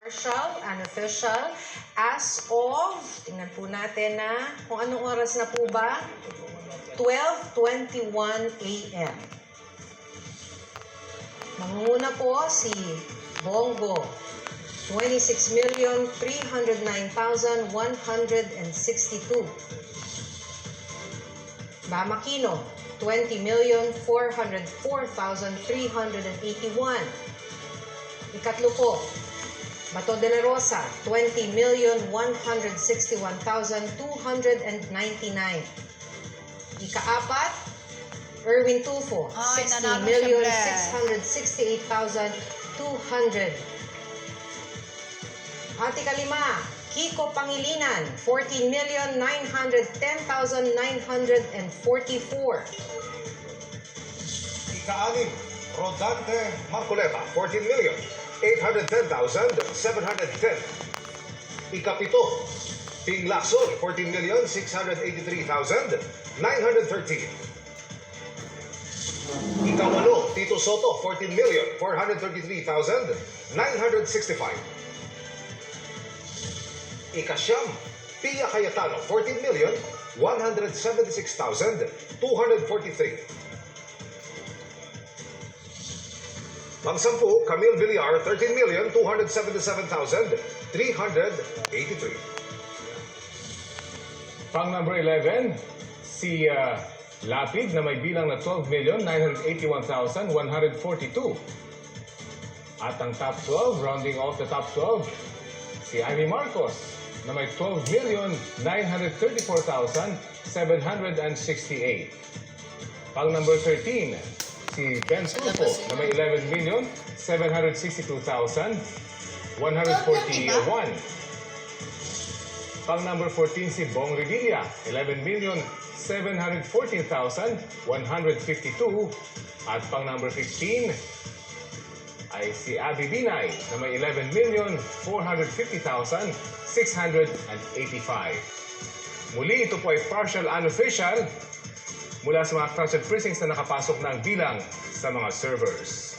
Partial, unofficial, as of, tingnan po natin na kung anong oras na po ba, 12:21 a.m. Nangunguna po si Bongo, 26,309,162. Bamakino, 20,404,381. Ikatlo po, Bato de la Rosa, 20,161,299. Ikaapat, Erwin Tulfo, 60,668,200. At ikalima, Kiko Pangilinan, 14,910,944. Ika-anim, Rodante Marcoleta, 14,810,710. Ikapito, Ping Lacson, 14,683,913. Ikawalo, Tito Soto, 14,433,965. Ikasyam, Pia Cayetano, 14,176,243. Pang-sampu, Camille Villar, 13,277,383. Pang number 11, si Lapid na may bilang na 12,981,142. At ang top 12, rounding off the top 12, si Ivy Marcos na may 12,934,768. Pang number 13, si Ben Tulfo na may 11,762,141. Pang number 14 si Bong Revilla, 11,714,152. At pang number 15 ay si Abby Binay na may 11,450,685. Muli, ito po ay partial unofficial mula sa mga trusted precincts na nakapasok ng bilang sa mga servers.